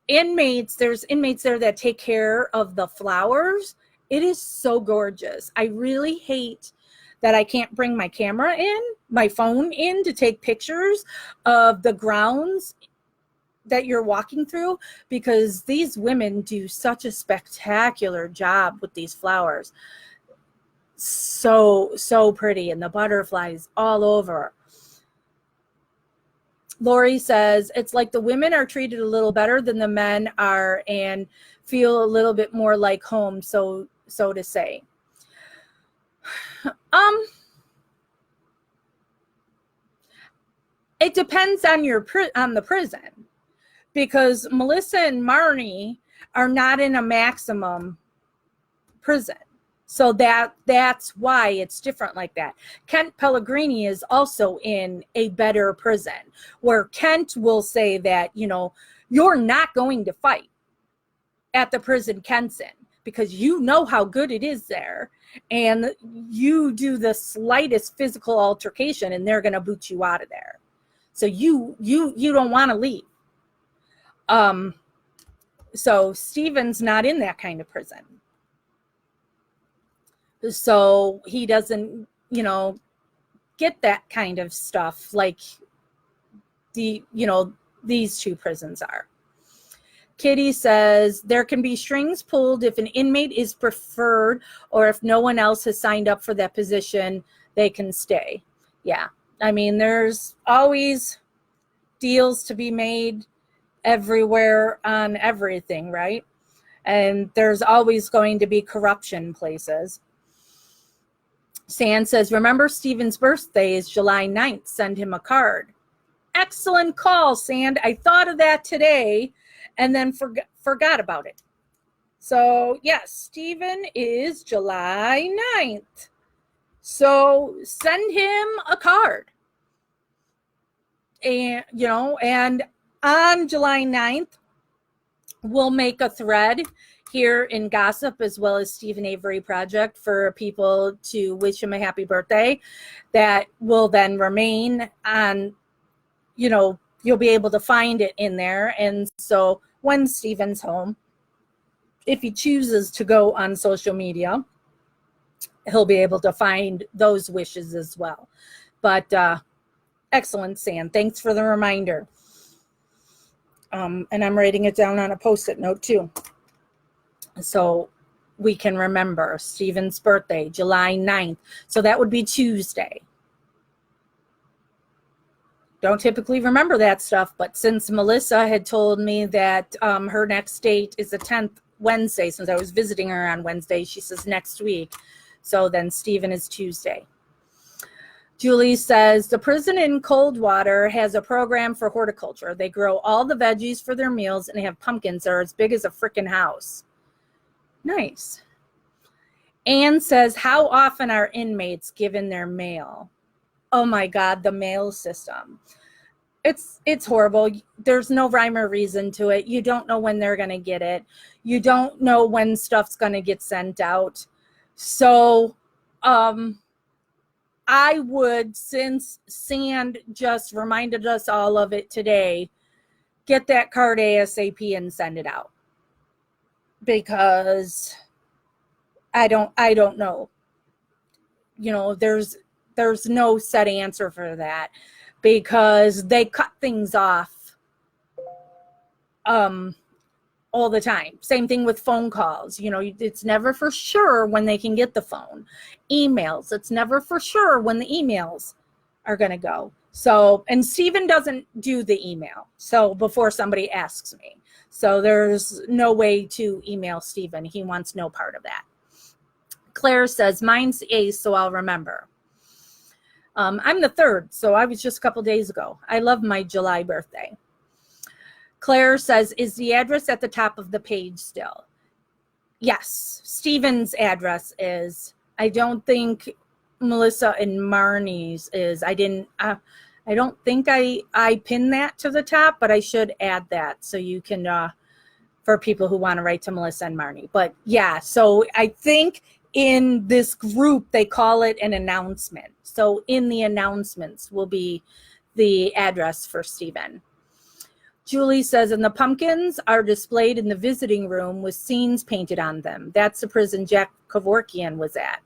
there's inmates there that take care of the flowers. It is so gorgeous. I really hate that I can't bring my phone in to take pictures of the grounds that you're walking through, because these women do such a spectacular job with these flowers. So pretty, and the butterflies all over. Lori says, it's like the women are treated a little better than the men are and feel a little bit more like home, so to say. It depends on the prison, because Melissa and Marnie are not in a maximum prison. So that's why it's different like that. Kent Pellegrini is also in a better prison, where Kent will say that, you know, you're not going to fight at the prison Kent's in, because you know how good it is there, and you do the slightest physical altercation and they're going to boot you out of there. So you don't want to leave. So Steven's not in that kind of prison. So he doesn't, you know, get that kind of stuff like these 2 prisons are. Kitty says, there can be strings pulled if an inmate is preferred, or if no one else has signed up for that position, they can stay. Yeah. I mean, there's always deals to be made everywhere on everything, right? And there's always going to be corruption places. Sand says, remember Steven's birthday is July 9th. Send him a card. Excellent call, Sand. I thought of that today and then forgot about it. So, yes, Steven is July 9th. So send him a card. And, you know, and on July 9th, we'll make a thread here in Gossip, as well as Stephen Avery Project, for people to wish him a happy birthday. That will then remain on, you know, you'll be able to find it in there. And so when Steven's home, if he chooses to go on social media, he'll be able to find those wishes as well. But excellent, Sam. Thanks for the reminder. And I'm writing it down on a Post-it note too, so we can remember Steven's birthday, July 9th. So that would be Tuesday. Don't typically remember that stuff, but since Melissa had told me that her next date is the 10th Wednesday, since I was visiting her on Wednesday, she says next week. So then Steven is Tuesday. Julie says, the prison in Coldwater has a program for horticulture. They grow all the veggies for their meals and they have pumpkins that are as big as a freaking house. Nice. Anne says, how often are inmates given their mail? Oh my God, the mail system. It's horrible. There's no rhyme or reason to it. You don't know when they're going to get it. You don't know when stuff's going to get sent out. So, I would, since Sand just reminded us all of it today, get that card ASAP and send it out. Because I don't know. You know, there's no set answer for that, because they cut things off all the time. Same thing with phone calls. You know, it's never for sure when they can get the phone. Emails, it's never for sure when the emails are going to go. So, and Steven doesn't do the email. So before somebody asks me, so there's no way to email Steven. He wants no part of that. Claire says, mine's Ace, so I'll remember. I'm the 3rd, so I was just a couple days ago. I love my July birthday. Claire says, is the address at the top of the page still? Yes, Steven's address is. I don't think Melissa and Marnie's is. I don't think I pinned that to the top, but I should add that so you can, for people who want to write to Melissa and Marnie. But yeah, so I think in this group, they call it an announcement. So in the announcements will be the address for Steven. Julie says, and the pumpkins are displayed in the visiting room with scenes painted on them. That's the prison Jack Kevorkian was at.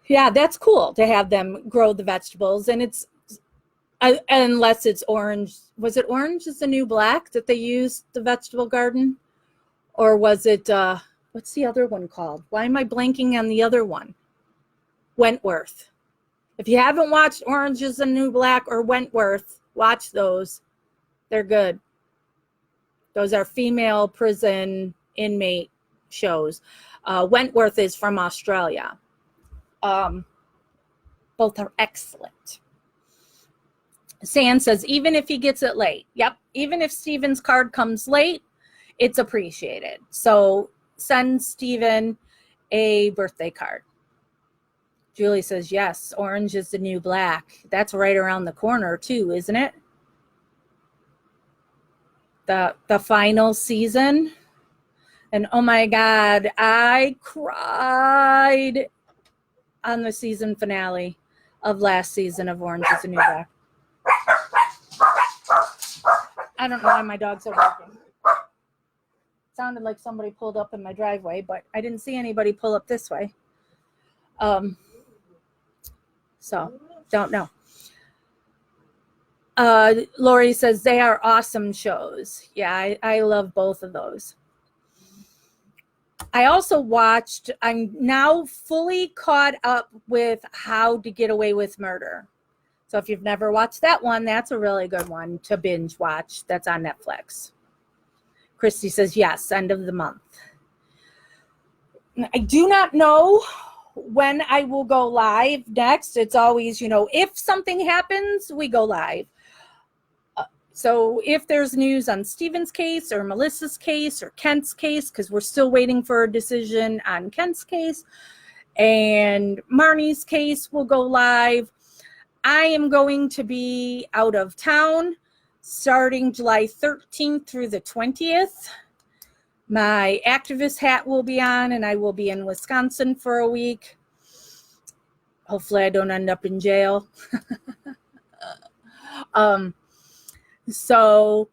Yeah, that's cool to have them grow the vegetables. And it's, unless it's orange. Was it Orange is the New Black that they used the vegetable garden? Or was it, what's the other one called? Why am I blanking on the other one? Wentworth. If you haven't watched Orange is the New Black or Wentworth, watch those. They're good. Those are female prison inmate shows. Wentworth is from Australia. Both are excellent. Sand says, even if he gets it late. Yep. Even if Steven's card comes late, it's appreciated. So send Steven a birthday card. Julie says, yes, Orange is the New Black. That's right around the corner too, isn't it? The final season. And oh my God, I cried on the season finale of last season of Orange is the New Black. I don't know why my dogs are barking. Sounded like somebody pulled up in my driveway, but I didn't see anybody pull up this way. So don't know. Lori says they are awesome shows. Yeah, I love both of those. I also watched, I'm now fully caught up with How to Get Away with Murder. So if you've never watched that one, that's a really good one to binge watch. That's on Netflix. Christy says, yes, end of the month. I do not know when I will go live next. It's always, if something happens, we go live. So if there's news on Steven's case or Melissa's case or Kent's case, because we're still waiting for a decision on Kent's case, and Marnie's case will go live. I am going to be out of town starting July 13th through the 20th. My activist hat will be on, and I will be in Wisconsin for a week. Hopefully I don't end up in jail. So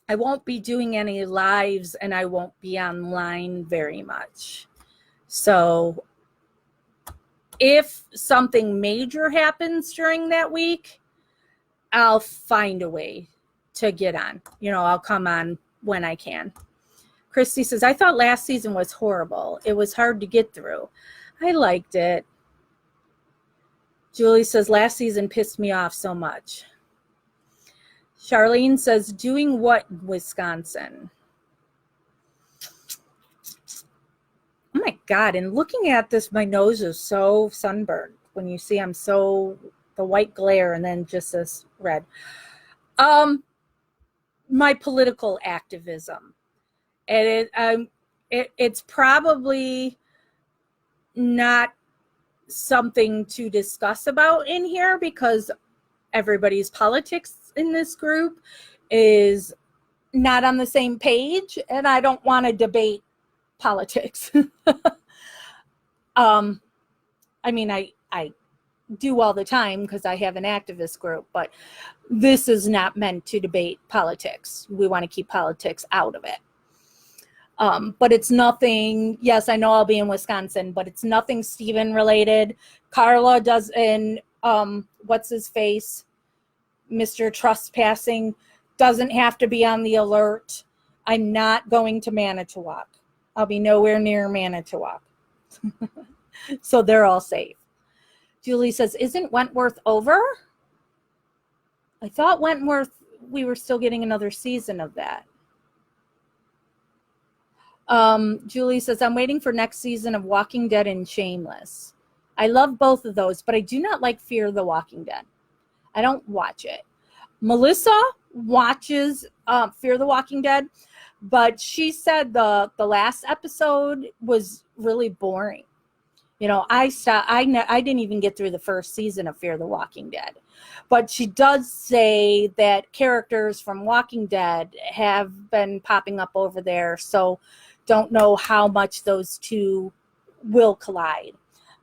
I won't be doing any lives and I won't be online very much. So if something major happens during that week, I'll find a way to get on. I'll come on when I can. Christy says, I thought last season was horrible. It was hard to get through. I liked it. Julie says, last season pissed me off so much. Charlene says, doing what in Wisconsin? Oh my God. And looking at this, my nose is so sunburned. When you see the white glare and then just this red. My political activism. And it's probably not something to discuss about in here because everybody's politics in this group is not on the same page, and I don't want to debate politics. I mean, I do all the time because I have an activist group, but this is not meant to debate politics. We want to keep politics out of it. But it's nothing, yes, I know I'll be in Wisconsin, but it's nothing Stephen related. Carla doesn't, what's his face? Mr. Trespassing doesn't have to be on the alert. I'm not going to Manitowoc. I'll be nowhere near Manitowoc. So they're all safe. Julie says, isn't Wentworth over? I thought Wentworth, we were still getting another season of that. Julie says, I'm waiting for next season of Walking Dead and Shameless. I love both of those, but I do not like Fear the Walking Dead. I don't watch it. Melissa watches Fear the Walking Dead, but she said the last episode was really boring. I didn't even get through the first season of Fear the Walking Dead. But she does say that characters from Walking Dead have been popping up over there, so don't know how much those two will collide.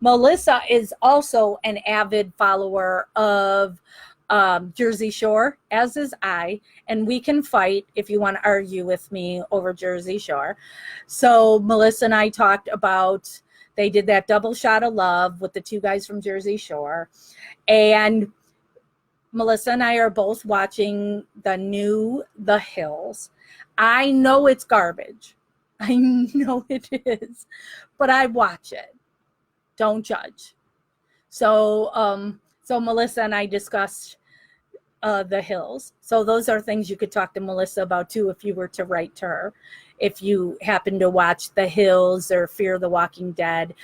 Melissa is also an avid follower of Jersey Shore, as is I, and we can fight if you want to argue with me over Jersey Shore. So Melissa and I talked about, they did that double shot of love with the two guys from Jersey Shore, and Melissa and I are both watching the new The Hills. I know it's garbage. I know it is, but I watch it. Don't judge. So Melissa and I discussed The Hills. So those are things you could talk to Melissa about too if you were to write to her. If you happen to watch The Hills or Fear the Walking Dead.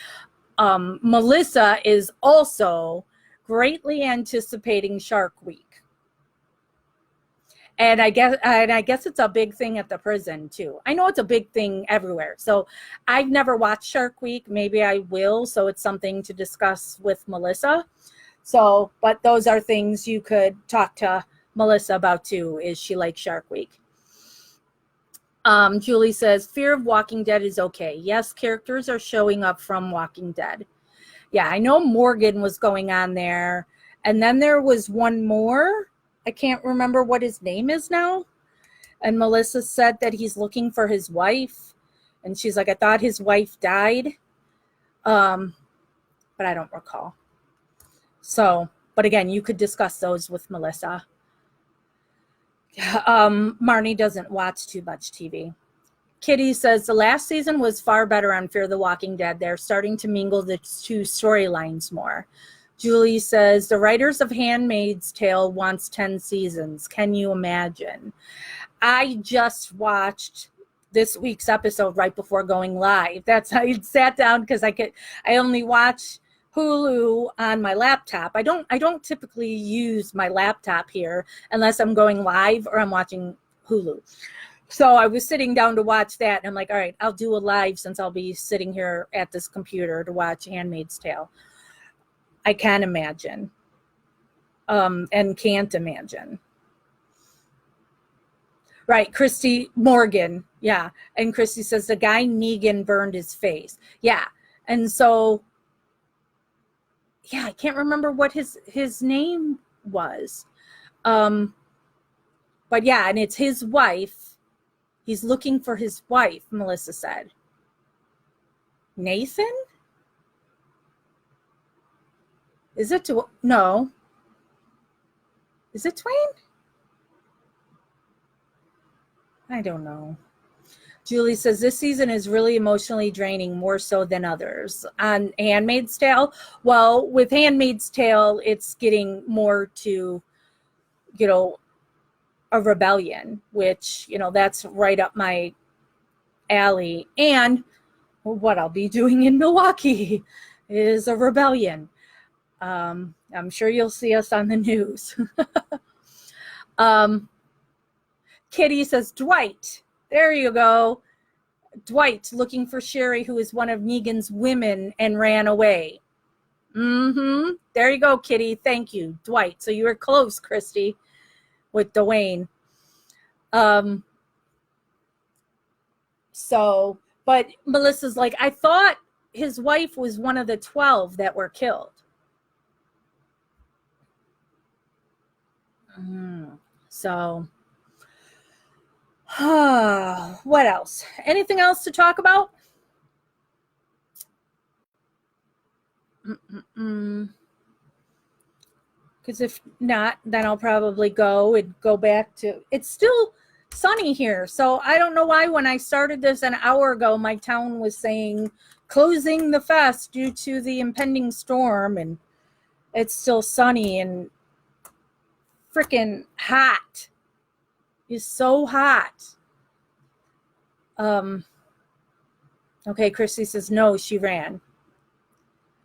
Melissa is also greatly anticipating Shark Week. And I guess it's a big thing at the prison too. I know it's a big thing everywhere. So I've never watched Shark Week. Maybe I will. So it's something to discuss with Melissa. So, but those are things you could talk to Melissa about too. Is she like Shark Week? Julie says, Fear of Walking Dead is okay. Yes, characters are showing up from Walking Dead. Yeah, I know Morgan was going on there. And then there was one more. I can't remember what his name is now. And Melissa said that he's looking for his wife. And she's like, I thought his wife died. But I don't recall. So, but again, you could discuss those with Melissa. Marnie doesn't watch too much TV. Kitty says the last season was far better on Fear the Walking Dead. They're starting to mingle the two storylines more. Julie says the writers of Handmaid's Tale wants 10 seasons. Can you imagine? I just watched this week's episode right before going live. That's how I sat down because I only watch Hulu on my laptop. I don't typically use my laptop here unless I'm going live or I'm watching Hulu. So I was sitting down to watch that and I'm like, all right, I'll do a live since I'll be sitting here at this computer to watch Handmaid's Tale. I can imagine and can't imagine. Right, Christy Morgan. Yeah. And Christy says the guy Negan burned his face. Yeah. And so, yeah, I can't remember what his name was. But yeah, and it's his wife. He's looking for his wife, Melissa said. Nathan? Is it no? Is it Dwayne? I don't know. Julie says this season is really emotionally draining, more so than others. On Handmaid's Tale, well, with Handmaid's Tale, it's getting more to, a rebellion, which, that's right up my alley. And what I'll be doing in Milwaukee is a rebellion. I'm sure you'll see us on the news. Kitty says, Dwight. There you go. Dwight looking for Sherry, who is one of Negan's women and ran away. There you go, Kitty. Thank you, Dwight. So you were close, Christy, with Dwayne. But Melissa's like, I thought his wife was one of the 12 that were killed. So, what else? Anything else to talk about? Because if not, then I'll probably go back to, it's still sunny here. So I don't know why when I started this an hour ago, my town was saying closing the fest due to the impending storm, and it's still sunny and freaking hot. It's so hot. Okay, Christy says no, she ran.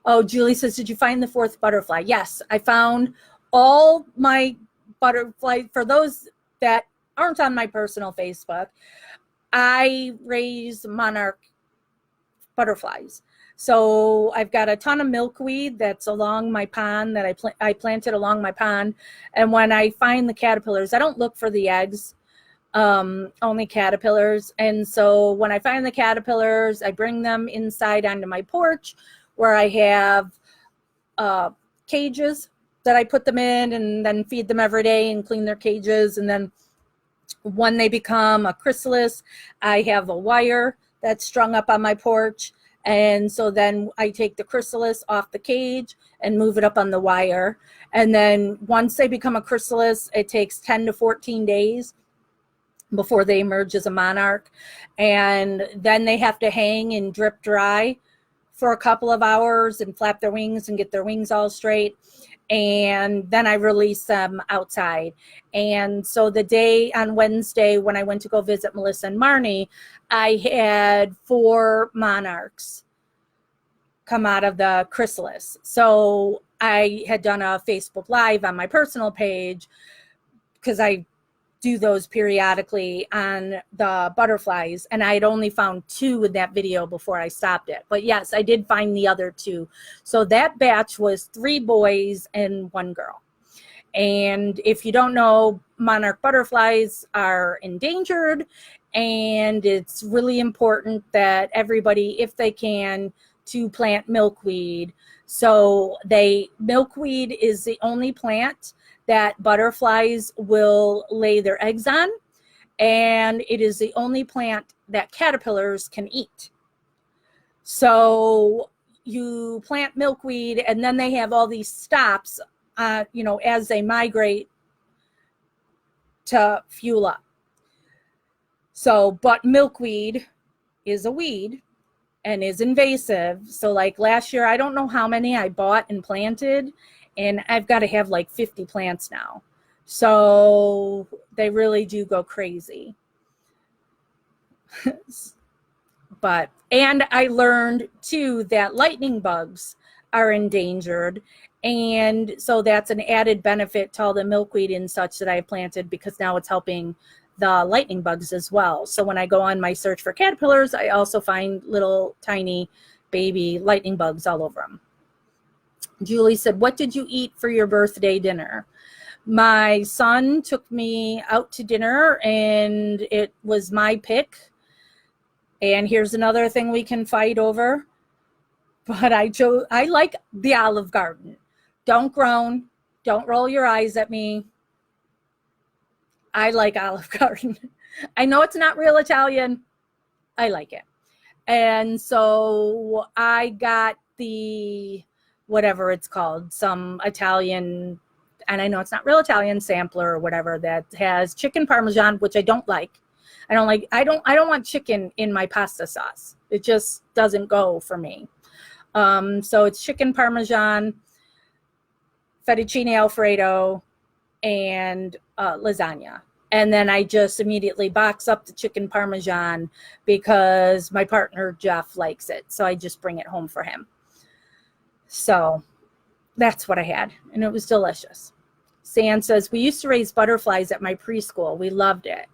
Oh, Julie says, did you find the fourth butterfly? Yes, I found all my butterfly. For those that aren't on my personal Facebook, I raise monarch butterflies. So I've got a ton of milkweed that's along my pond that I planted along my pond. And when I find the caterpillars, I don't look for the eggs, only caterpillars. And so when I find the caterpillars, I bring them inside onto my porch, where I have cages that I put them in and then feed them every day and clean their cages. And then when they become a chrysalis, I have a wire that's strung up on my porch. And so then I take the chrysalis off the cage and move it up on the wire. And then once they become a chrysalis, it takes 10 to 14 days before they emerge as a monarch. And then they have to hang and drip dry for a couple of hours and flap their wings and get their wings all straight. And then I release them outside. And so the day on Wednesday when I went to go visit Melissa and Marnie, I had 4 monarchs come out of the chrysalis. So I had done a Facebook Live on my personal page, because I do those periodically on the butterflies, and I had only found 2 in that video before I stopped it. But yes, I did find the other 2. So that batch was 3 boys and 1 girl. And if you don't know, monarch butterflies are endangered, and it's really important that everybody, if they can, to plant milkweed. So milkweed is the only plant that butterflies will lay their eggs on, and it is the only plant that caterpillars can eat. So you plant milkweed, and then they have all these stops, as they migrate to fuel up. So, but milkweed is a weed and is invasive. So like last year, I don't know how many I bought and planted, and I've got to have like 50 plants now. So they really do go crazy. And I learned too that lightning bugs are endangered. And so that's an added benefit to all the milkweed and such that I have planted, because now it's helping the lightning bugs as well. So when I go on my search for caterpillars, I also find little tiny baby lightning bugs all over them. Julie said, what did you eat for your birthday dinner? My son took me out to dinner, and it was my pick. And here's another thing we can fight over. But I like the Olive Garden. Don't groan. Don't roll your eyes at me. I like Olive Garden. I know it's not real Italian. I like it. And so I got the, whatever it's called, some Italian, and I know it's not real Italian, sampler or whatever, that has chicken Parmesan, which I don't like. I don't want chicken in my pasta sauce. It just doesn't go for me. So it's chicken Parmesan, fettuccine Alfredo, and lasagna. And then I just immediately box up the chicken Parmesan because my partner, Jeff, likes it. So I just bring it home for him. So that's what I had. And it was delicious. San says, we used to raise butterflies at my preschool. We loved it.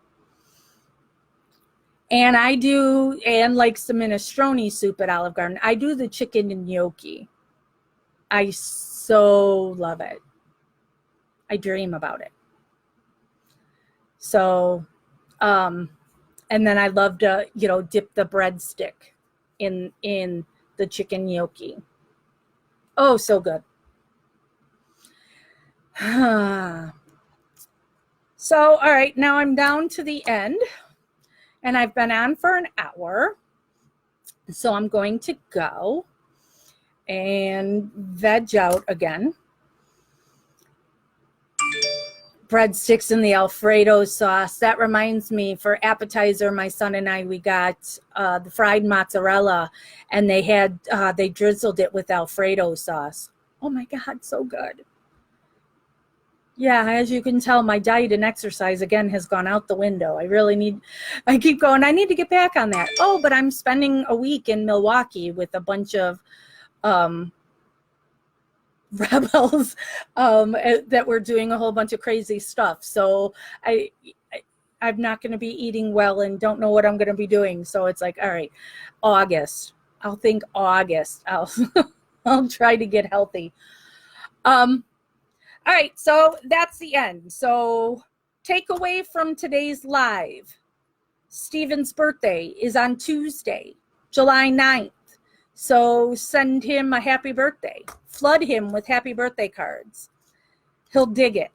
And I do, and like some minestrone soup at Olive Garden, I do the chicken gnocchi. I so love it. I dream about it. So, and then I love to, dip the breadstick in the chicken gnocchi. Oh, so good. So, all right, now I'm down to the end. And I've been on for an hour. So I'm going to go and veg out again. Breadsticks in the Alfredo sauce. That reminds me, for appetizer, my son and I, we got the fried mozzarella, and they drizzled it with Alfredo sauce. Oh my God, so good. Yeah, as you can tell, my diet and exercise, again, has gone out the window. I keep going, I need to get back on that. Oh, but I'm spending a week in Milwaukee with a bunch of rebels that were doing a whole bunch of crazy stuff. So I'm not going to be eating well and don't know what I'm going to be doing. So it's like, all right, August. I'll think August. I'll try to get healthy. All right, so that's the end. So takeaway from today's live. Stephen's birthday is on Tuesday, July 9th. So send him a happy birthday. Flood him with happy birthday cards. He'll dig it.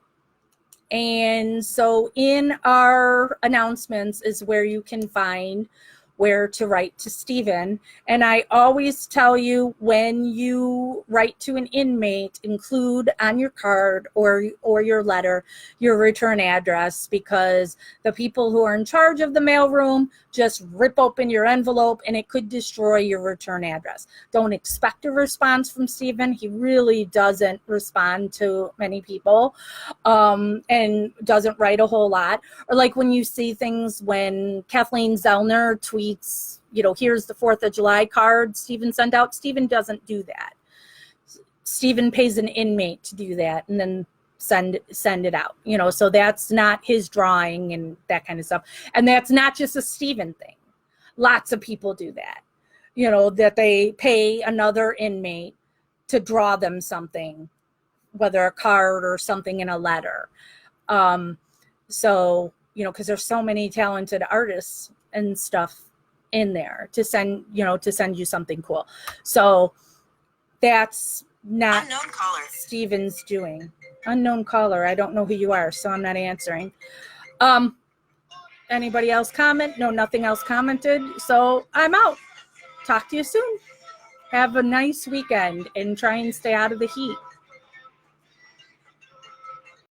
And so in our announcements is where you can find where to write to Stephen. And I always tell you, when you write to an inmate, include on your card or your letter your return address, because the people who are in charge of the mailroom just rip open your envelope and it could destroy your return address. Don't expect a response from Stephen. He really doesn't respond to many people and doesn't write a whole lot. Or like when you see things when Kathleen Zellner tweets, here's the 4th of July card Stephen sent out. Stephen doesn't do that. Stephen pays an inmate to do that and then send it out. So that's not his drawing and that kind of stuff. And that's not just a Stephen thing. Lots of people do that. That they pay another inmate to draw them something, whether a card or something in a letter. So, because there's so many talented artists and stuff in there to send you something cool. So that's not unknown caller. Stephen's doing. Unknown caller. I don't know who you are, so I'm not answering. Anybody else comment? No, nothing else commented. So I'm out. Talk to you soon. Have a nice weekend and try and stay out of the heat.